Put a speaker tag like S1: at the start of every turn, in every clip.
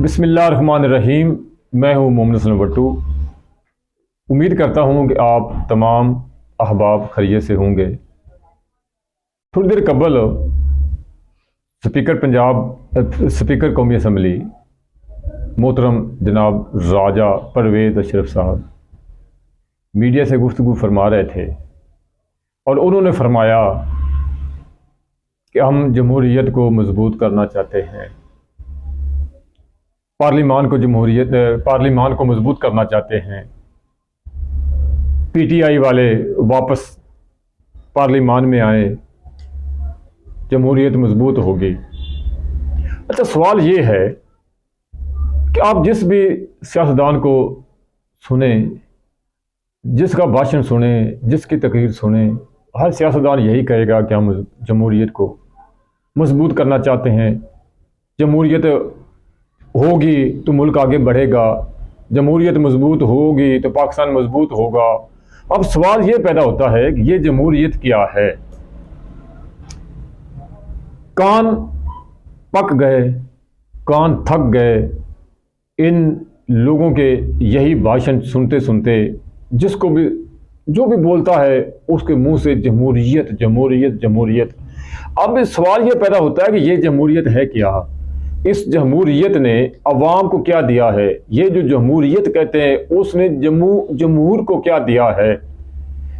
S1: बिस्मिल्लाहिर्रहमानिर्रहीम। मैं हूँ मोहम्मद असलम भट्टू। उम्मीद करता हूँ कि आप तमाम अहबाब खैरियत से होंगे। थोड़ी देर कबल स्पीकर कौमी असम्बली मोहतरम जनाब राजा परवेज़ अशरफ साहब मीडिया से गुफ्तगू फरमा रहे थे और उन्होंने फरमाया कि हम जमहूरियत को मजबूत करना चाहते हैं, पार्लिमान को मजबूत करना चाहते हैं। पीटीआई वाले वापस पार्लिमान में आए, जमहूरियत मजबूत होगी। अच्छा, सवाल ये है कि आप जिस भी सियासतदान को सुने, जिसका भाषण सुने, जिसकी तकरीर सुने, हर सियासतदान यही कहेगा कि हम जमहूरियत को मजबूत करना चाहते हैं। जमहूरियत होगी तो मुल्क आगे बढ़ेगा, जमहूरियत मजबूत होगी तो पाकिस्तान मजबूत होगा। अब सवाल ये पैदा होता है कि ये जमहूरियत क्या है? कान पक गए, कान थक गए इन लोगों के यही भाषण सुनते सुनते। जिसको भी जो भी बोलता है उसके मुंह से जमहूरियत जमहूरियत जमहूरियत। अब सवाल ये पैदा होता है कि ये जमहूरियत है क्या? इस जमहूरियत ने अवाम को क्या दिया है? ये जो जमहूरियत कहते हैं उसने जमहूर को क्या दिया है?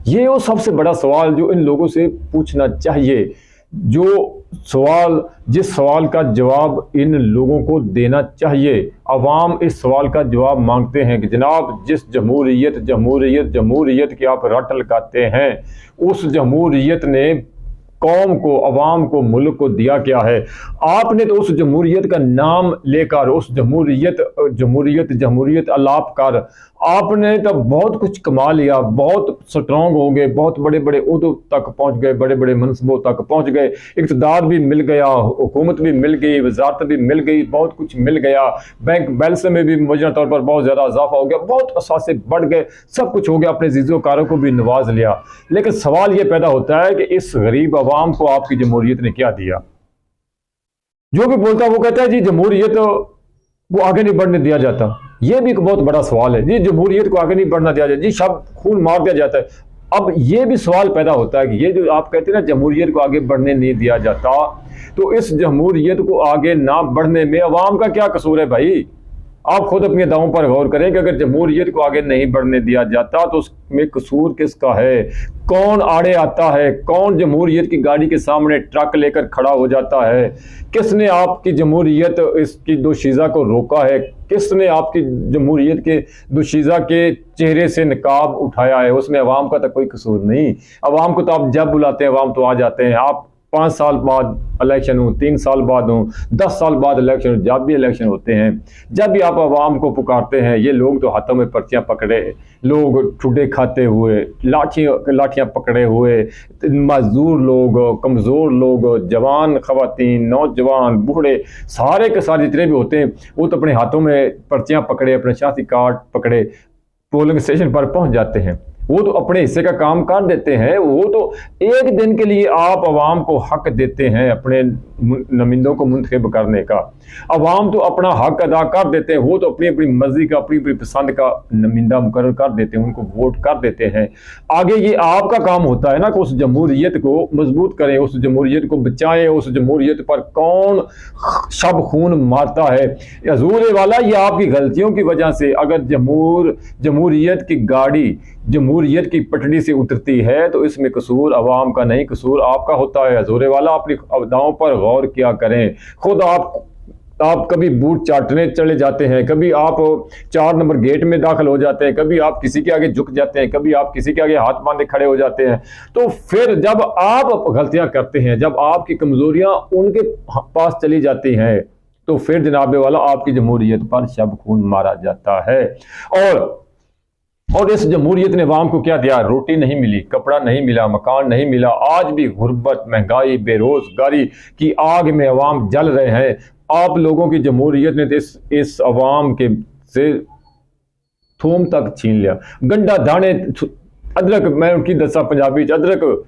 S1: ये वो सबसे बड़ा सवाल जो इन लोगों से पूछना चाहिए। जिस सवाल का जवाब इन लोगों को देना चाहिए। अवाम इस सवाल का जवाब मांगते हैं कि जनाब, जिस जमहूरियत जमहूरियत जमहूरियत की आप रट लगाते हैं, उस जमहूरियत ने कौम को, अवाम को, मुल्क को दिया क्या है? आपने तो उस जमहूरियत का नाम लेकर, उस जमहूरियत अलाप कर आपने तो बहुत कुछ कमा लिया, बहुत स्ट्रॉन्ग हो गए, बहुत बड़े बड़े उहदों तक पहुंच गए, बड़े बड़े मनसबों तक पहुंच गए, इक़्तिदार भी मिल गया, हुकूमत भी मिल गई, वजारत भी मिल गई, बहुत कुछ मिल गया, बैंक बैलेंस में भी मुजरा तौर पर बहुत ज़्यादा इजाफा हो गया, बहुत असासे बढ़ गए, सब कुछ हो गया, अपने ज़ीज़ोकारों को भी नवाज लिया। लेकिन सवाल ये पैदा होता है कि इस गरीब अवाम को आपकी जमहूरियत ने क्या दिया? जो भी बोलता है वो कहता है जी जमहूरियत वो आगे नहीं बढ़ने दिया जाता। ये भी एक बहुत बड़ा सवाल है जी, जमहूरियत को आगे नहीं बढ़ना दिया जाता जी, सब खून मार दिया जाता है। अब ये भी सवाल पैदा होता है कि ये जो आप कहते हैं ना जमहूरियत को आगे बढ़ने नहीं दिया जाता, तो इस जमहूरियत को आगे ना बढ़ने में अवाम का क्या कसूर है भाई? आप खुद अपने दावों पर गौर करें कि अगर जमहूरियत को आगे नहीं बढ़ने दिया जाता तो उसमें कसूर किसका है? कौन आड़े आता है? कौन जमहूरियत की गाड़ी के सामने ट्रक लेकर खड़ा हो जाता है? किसने आपकी जमहूरियत इसकी दोशीज़ा को रोका है? किसने आपकी जमहूरियत के दोशीज़ा के चेहरे से निकाब उठाया है? उसमें अवाम का तो कोई कसूर नहीं। अवाम को तो आप जब बुलाते हैं अवाम तो आ जाते हैं। आप 5 साल बाद इलेक्शन हो, 3 साल बाद हो, 10 साल बाद इलेक्शन हो, जब भी इलेक्शन होते हैं, जब भी आप अवाम को पुकारते हैं, ये लोग तो हाथों में पर्चियां पकड़े, लोग ठुड्डे खाते हुए, लाठियां पकड़े हुए, मजदूर लोग, कमज़ोर लोग, जवान ख़वातीन, नौजवान, बूढ़े, सारे के सारे जितने भी होते हैं वो तो अपने हाथों में पर्चियां पकड़े, अपने शनाख्ती कार्ड पकड़े पोलिंग स्टेशन पर पहुंच जाते हैं। वो तो अपने हिस्से का काम कर देते हैं। वो तो एक दिन के लिए आप अवाम को हक देते हैं अपने नुमाइंदों को मुंतखब करने का। अवाम तो अपना हक अदा कर देते हैं। वो तो अपनी अपनी मर्जी का, अपनी अपनी पसंद का नुमाइंदा मुकर्रर कर देते हैं, उनको वोट कर देते हैं। आगे ये आपका काम होता है ना कि उस जमहूरियत को मजबूत करें, उस जमहूरियत को बचाएं। उस जमहूरियत पर कौन शब खून मारता है? हजूर वाला, ये आपकी गलतियों की वजह से अगर जमहूरियत की गाड़ी जमहूरियत की पटड़ी से उतरती है तो इसमें कसूर अवाम का नहीं, कसूर आपका होता है। हजूर वाला, अपनी अदाओं पर गौर किया करें। खुद आप कभी बूट चाटने चले जाते हैं, कभी आप 4 नंबर गेट में दाखिल हो जाते हैं, कभी आप किसी के आगे झुक जाते हैं, कभी आप किसी के आगे हाथ बांधे खड़े हो जाते हैं। तो फिर जब आप गलतियां करते हैं, जब आपकी कमजोरियां उनके पास चली जाती हैं, तो फिर जनाबे वाला आपकी जमहूरियत पर शब खून मारा जाता है। और इस जमहूरियत ने अवाम को क्या दिया? रोटी नहीं मिली, कपड़ा नहीं मिला, मकान नहीं मिला। आज भी गुर्बत, महंगाई, बेरोजगारी की आग में अवाम जल रहे हैं। आप लोगों की जमहूरियत ने इस अवाम के से थूम तक छीन लिया। गंडा दाने अदरक, मैं उनकी दसा पंजाबी अदरक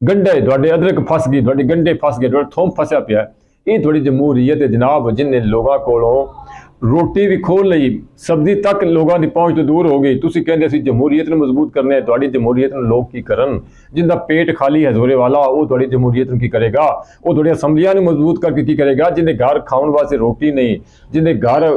S1: गंडे थोड़े अदरक फस गई, थोड़े गंडे फस गए, थोड़ा थूम फसा पिया। ये थोड़ी जमहूरियत है जनाब, जिन्हें लोगों को रोटी भी खोल ली, सब्जी तक लोगों की पहुंच तो दूर हो गई। तुसी कहंदे असीं जमहूरीयत नूं मजबूत करने है, तुहाडी जमहूरीयत नूं लोग की करन? जिंदा पेट खाली है जोरे वाला, वो तुहाडी जमहूरीयत नूं की करेगा? वो तुहाडी असैम्बलियां नूं मजबूत करके की करेगा? जिंदे घर खाउण वास्ते रोटी नहीं, जिंदे घर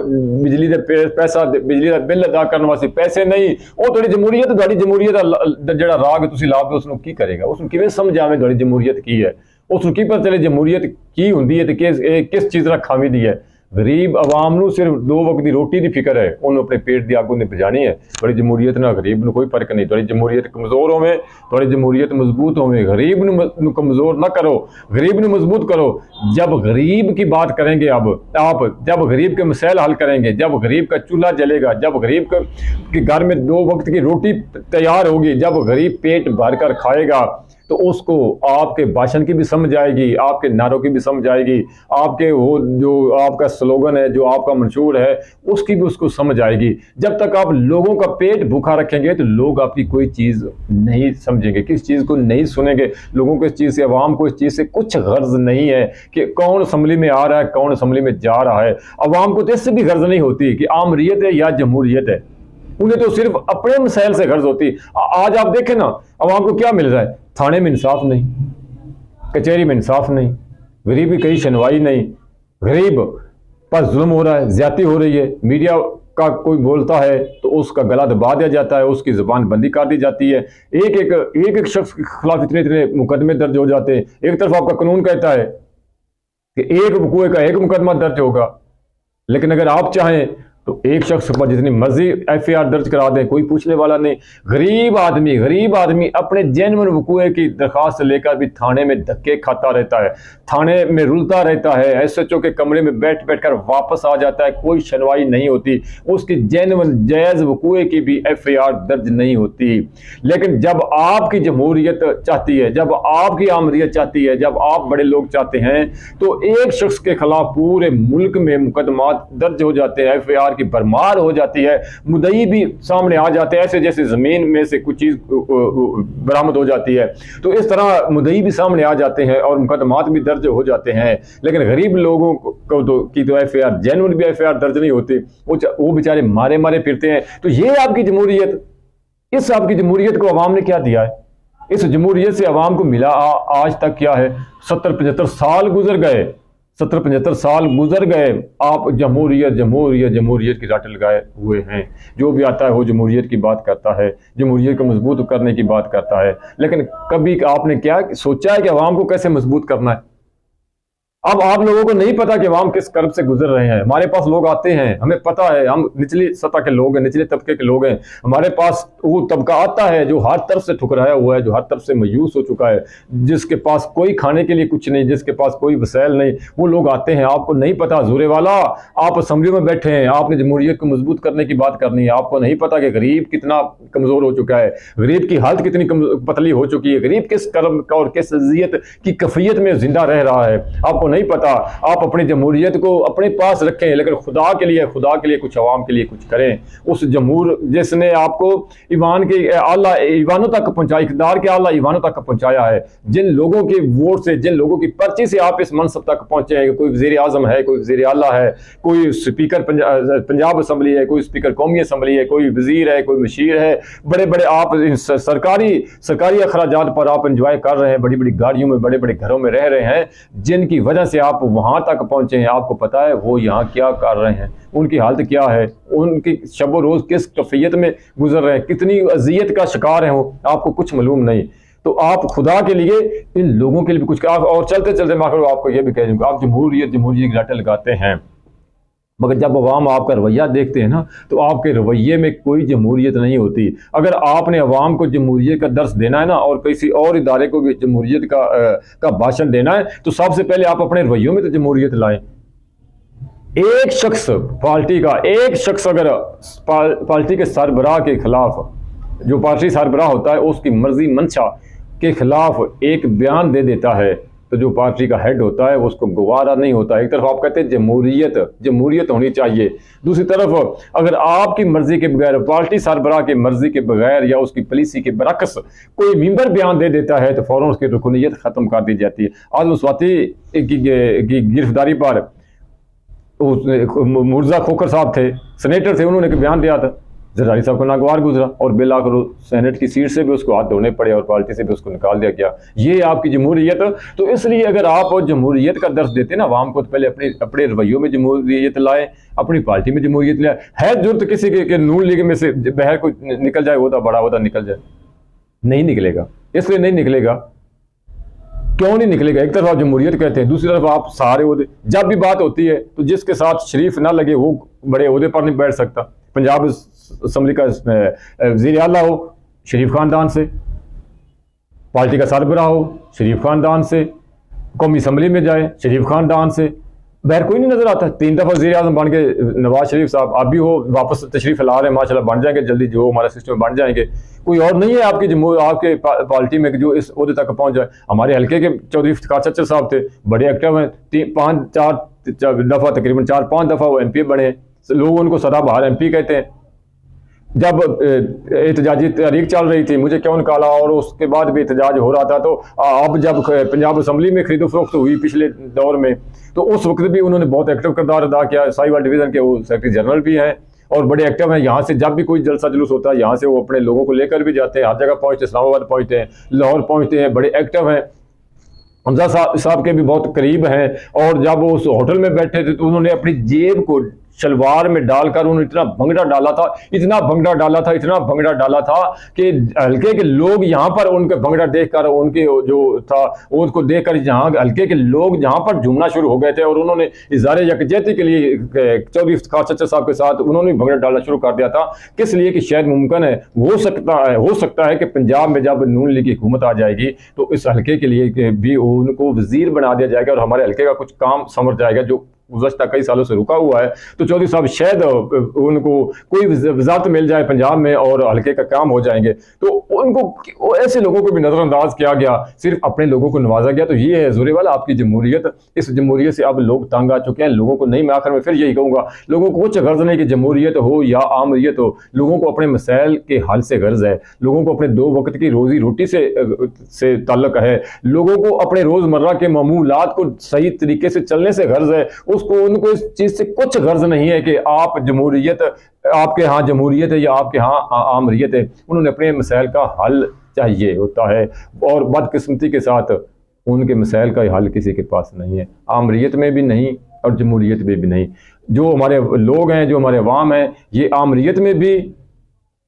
S1: बिजली दे पैसा बिजली दा बिल अदा करने वास्ते पैसे नहीं, वो तुहाडी जमहूरीयत तुहाडी जमहूरीयत दा जिहड़ा राग तुसी लाओगे उसनूं की करेगा? उसनूं किवें समझ आवे तुहाडी जमहूरीयत की है? उसनूं की पता चले जमहूरीयत की हुंदी है ते किस चीज़ नाल खावी दी है? गरीब आवाम नूं सिर्फ 2 वक्त की रोटी की फिक्र है, उन्होंने अपने पेट की अग उन्हें बजानी है। थोड़ी जमहूरीयत ना गरीब नूं कोई फर्क नहीं। थोड़ी जमहूरीयत कमज़ोर होवे, थोड़ी जमहूरीयत मजबूत होवे। गरीब नूं कमज़ोर ना करो, गरीब नूं मजबूत करो। जब गरीब की बात करेंगे अब आप, जब गरीब के मसैल हल करेंगे, जब गरीब का चूल्हा जलेगा, जब गरीब के घर में 2 वक्त की रोटी तैयार होगी, जब गरीब पेट भर कर खाएगा, तो उसको आपके भाषण की भी समझ आएगी, आपके नारों की भी समझ आएगी, आपके वो जो आपका स्लोगन है, जो आपका मंशूर है, उसकी भी उसको समझ आएगी। जब तक आप लोगों का पेट भूखा रखेंगे तो लोग आपकी कोई चीज़ नहीं समझेंगे, किस चीज़ को नहीं सुनेंगे। लोगों को इस चीज़ से, अवाम को इस चीज़ से कुछ गर्ज नहीं है कि कौन असम्बली में आ रहा है, कौन असम्बली में जा रहा है। अवाम को तो इससे भी गर्ज नहीं होती कि आमरीयत है या जमहूरियत है, उन्हें तो सिर्फ अपने मसाइल से गर्ज होती। आज आप देखें ना, अवाम को क्या मिल रहा है? थाने में इंसाफ नहीं, कचहरी में इंसाफ नहीं, गरीब की कहीं सुनवाई नहीं, गरीब पर जुल्म हो रहा है, ज्यादती हो रही है। मीडिया का कोई बोलता है तो उसका गला दबा दिया जाता है, उसकी जुबान बंदी कर दी जाती है। एक शख्स के खिलाफ इतने इतने मुकदमे दर्ज हो जाते हैं। एक तरफ आपका कानून कहता है कि एक वकूए का एक मुकदमा दर्ज होगा, लेकिन अगर आप चाहें तो एक शख्स पर जितनी मर्जी एफआईआर दर्ज करा दें, कोई पूछने वाला नहीं। गरीब आदमी अपने जेन्युइन वकूए की दरखास्त लेकर भी थाने में धक्के खाता रहता है, थाने में रुलता रहता है, एसएचओ के कमरे में बैठ बैठ कर वापस आ जाता है, कोई सुनवाई नहीं होती, उसकी जेन्युइन जायज वकूए की भी एफआईआर दर्ज नहीं होती। लेकिन जब आपकी जमहूरियत चाहती है, जब आपकी आमरीयत चाहती है, जब आप बड़े लोग चाहते हैं, तो एक शख्स के खिलाफ पूरे मुल्क में मुकदमा दर्ज हो जाते हैं, एफआईआर की भरमार हो जाती है, मुद्दई भी सामने आ जाते हैं, ऐसे जैसे जमीन में से कुछ चीज बरामद हो जाती है। तो इस तरह मुद्दई भी सामने आ जाते हैं और मुकदमात भी दर्ज हो जाते हैं। लेकिन गरीब लोगों को तो एफआईआर, जेन्युइन भी एफआईआर दर्ज नहीं होती, वो बेचारे मारे मारे फिरते हैं। तो ये आपकी जमहूरियत, इस आपकी जमहूरियत को अवाम ने क्या दिया है? इस जमहूरियत से अवाम को मिला आज तक क्या है? 70-75 साल गुजर गए, 70-75 साल गुजर गए, आप जमहूरियत की रट लगाए हुए हैं। जो भी आता है वो जमहूरियत की बात करता है, जमहूरियत को मजबूत करने की बात करता है। लेकिन कभी आपने क्या सोचा है कि अवाम को कैसे मजबूत करना है? अब आप लोगों को नहीं पता कि अवाम किस कर्ब से गुजर रहे हैं। हमारे पास लोग आते हैं, हमें पता है, हम निचली सतह के लोग हैं, निचले तबके के लोग हैं। हमारे पास वो तबका आता है जो हर तरफ से ठुकराया हुआ है, जो हर तरफ से मायूस हो चुका है, जिसके पास कोई खाने के लिए कुछ नहीं, जिसके पास कोई वसैल नहीं, वो लोग आते हैं। आपको नहीं पता ज़ोरे वाला, आप असम्बली में बैठे हैं, आपने जमहूरियत को मजबूत करने की बात करनी है। आपको नहीं पता कि गरीब कितना कमज़ोर हो चुका है, गरीब की हालत कितनी पतली हो चुकी है, गरीब किस कर्म का और किस अज़ियत की कैफियत में जिंदा रह रहा है, आपको नहीं पता। आप अपनी जमहूरियत को अपने पास रखें, लेकिन खुदा के लिए कुछ अवाम के लिए कुछ करें। उस जमहूर जिसने आपको ईवान के आला ईवानों तक पहुंचाया, इक़्तिदार के आला ईवानों तक पहुंचाया है, जिन लोगों के वोट से, जिन लोगों की पर्ची से आप इस मनसब तक पहुंचे हैं, कोई वज़ीर आज़म है, कोई वज़ीर आला है, कोई स्पीकर पंजाब असम्बली है, कोई स्पीकर कौमी असम्बली है, कोई वज़ीर है, कोई मशीर है, बड़े बड़े आप सरकारी अखराजात पर आप इंजॉय कर रहे हैं, बड़ी बड़ी गाड़ियों में, बड़े बड़े घरों में रह रहे हैं, जिनकी वजह से आप वहां तक पहुंचे हैं। आपको पता है वो यहाँ क्या कर रहे हैं, उनकी हालत क्या है, उनकी शब रोज किस कैफियत में गुजर रहे हैं, कितनी अजियत का शिकार है वो, आपको कुछ मालूम नहीं। तो आप खुदा के लिए इन लोगों के लिए भी कुछ और चलते चलते मैं आपको ये भी कह दूंगा, आप जमहूरियत की रटे लगाते हैं, मगर जब अवाम आपका रवैया देखते हैं ना, तो आपके रवैये में कोई जमहूरियत नहीं होती। अगर आपने अवाम को जमहूरियत का दर्स देना है ना, और किसी और इदारे को भी जमहूरियत का भाषण देना है, तो सबसे पहले आप अपने रवैयों में तो जमहूरियत लाएं। एक शख्स अगर पार्टी के सरबराह के खिलाफ, जो पार्टी सरबराह होता है, उसकी मर्जी मंशा के खिलाफ एक बयान दे देता है, तो जो पार्टी का हेड होता है उसको गवारा नहीं होता। एक तरफ आप कहते हैं जमहूरियत होनी चाहिए, दूसरी तरफ अगर आपकी मर्जी के बगैर, पार्टी सरबराह की मर्जी के बगैर या उसकी पॉलिसी के बरक्स कोई मेंबर बयान दे देता है, तो फौरन उसकी रुकनीयत खत्म कर दी जाती है। आदम स्वाति की गिरफ्तारी पर मुर्जा खोखर साहब थे, सेनेटर थे, उन्होंने एक बयान दिया था, जरदारी साहब को नागवार गुजरा और बिल आकर सेनेट की सीट से भी उसको हाथ धोने पड़े और पार्टी से भी उसको निकाल दिया गया। ये आपकी जमहूरियत। तो इसलिए अगर आप जमहूरियत का दर्ज देते ना आवाम को, तो पहले अपने रवैयों में जमहूरियत लाए, अपनी पार्टी में जमहूरियत लाए। है जरूरत किसी के नून लीग में से बहर को निकल जाए, होता बड़ा होता निकल जाए, नहीं निकलेगा। इसलिए नहीं निकलेगा, क्यों नहीं निकलेगा? एक तरफ आप जमहूरियत कहते हैं, दूसरी तरफ आप सारे ओहदे। जब भी बात होती है तो जिसके साथ शरीफ ना लगे वो बड़े ओहदे पर नहीं बैठ सकता। पंजाब असम्बली का वज़ीर आला हो शरीफ खानदान से, पार्टी का सरबराह हो शरीफ खानदान से, कौमी असम्बली में जाए शरीफ खानदान से, बहर कोई नहीं नजर आता। 3 दफा वज़ीर आज़म बन के नवाज शरीफ साहब, आप भी हो वापस तशरीफ ला रहे हैं, माशाल्लाह बन जाएंगे जल्दी, जो हमारा सिस्टम बन जाएंगे। कोई और नहीं है आपके पार्टी में जो इस ओहदे तक पहुंच जाए। हमारे हल्के के चौधरी इफ्तिखार चच्चर साहब थे, बड़े एक्टिव हैं, 3-4 दफा तकरीबन 4-5 दफा वो MP बने, लोग उनको सदाबहार MP कहते हैं। जब एहतजाजी तहरीक चल रही थी, मुझे क्यों निकाला, और उसके बाद भी एहतजाज हो रहा था, तो अब जब पंजाब असम्बली में खरीदो फरोख्त हुई पिछले दौर में, तो उस वक्त भी उन्होंने बहुत एक्टिव किरदार अदा किया। साहिवाल डिवीज़न के वो सेक्रेटरी जनरल भी हैं और बड़े एक्टिव हैं। यहाँ से जब भी कोई जलसा जुलूस होता है, यहाँ से वो अपने लोगों को लेकर भी जाते हैं, हर जगह पहुँचते, इस्लामाबाद पहुँचते हैं, लाहौर पहुँचते हैं, बड़े एक्टिव हैं। हमजा साहब के भी बहुत करीब हैं। और जब वो उस होटल में बैठे थे तो उन्होंने अपनी जेब को शलवार में डालकर उन्होंने इतना भंगड़ा डाला था, इतना भंगड़ा डाला था कि हल्के के लोग यहाँ पर उनके भंगड़ा देखकर, उनके जो था उसको देखकर यहाँ हल्के के लोग यहाँ पर झूमना शुरू हो गए थे। और उन्होंने इज़हार यकजहती के लिए चौधरी इफ्तिखार चच्चर साहब के साथ उन्होंने भंगड़ा डालना शुरू कर दिया था। किस लिए? कि शायद मुमकिन है, हो सकता है कि पंजाब में जब नून लीग की हुकूमत आ जाएगी तो इस हल्के के लिए भी उनको वजीर बना दिया जाएगा और हमारे हल्के का कुछ काम समझ जाएगा जो गुज़श्ता कई सालों से रुका हुआ है। तो चौधरी साहब शायद उनको कोई वजारत मिल जाए पंजाब में और हल्के का काम हो जाएंगे। तो उनको ऐसे लोगों को भी नज़रअंदाज किया गया, सिर्फ अपने लोगों को नवाजा गया। तो ये है ज़ुरेवाल आपकी जमहूरियत। इस जमहूरियत से अब लोग तंग आ चुके हैं। लोगों को नहीं, मैं आखिर में फिर यही कहूँगा, लोगों को कुछ गर्ज नहीं कि जमहूरियत हो या आमरियत हो, लोगों को अपने मसाइल के हल से गर्ज है, लोगों को अपने 2 वक्त की रोजी रोटी से ताल्लुक है, लोगों को अपने रोज़मर्रा के मामूलात को सही तरीके से चलने से गर्ज है। उनको इस चीज से कुछ गर्ज नहीं है कि आप जमहूरियत, आपके यहाँ जमहूरियत है या आपके यहाँ आमरियत है। उन्होंने अपने मसाइल का हल चाहिए होता है और बदकिस्मती के साथ उनके मसाइल का हल किसी के पास नहीं है, आमरियत में भी नहीं और जमहूरियत में भी नहीं। जो हमारे लोग हैं, जो हमारे अवाम हैं, ये आमरियत में भी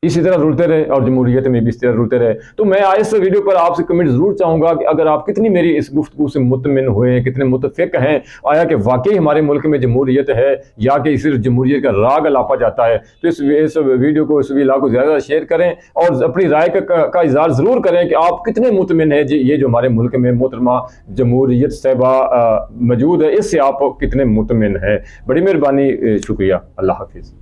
S1: इसी तरह रुलते रहे और जमहूरियत में भी इस तरह रुलते रहे। तो मैं इस वीडियो पर आपसे कमेंट जरूर चाहूँगा कि अगर आप कितनी मेरी इस गुफ्तगू से मुतमिन हुए हैं, कितने मुतफिक हैं, आया कि वाकई हमारे मुल्क में जमहूरियत है या कि सिर्फ जमहूरियत का राग अलापा जाता है। तो इस वीडियो को, इस वीडियो को ज़्यादा शेयर करें और अपनी राय का इज़हार ज़रूर करें कि आप कितने मुतमिन हैं ये जो हमारे मुल्क में मोहतरमा जमहूरियत साहिबा मौजूद है, इससे आप कितने मुतमिन हैं। बड़ी मेहरबानी, शुक्रिया, अल्लाह हाफिज़।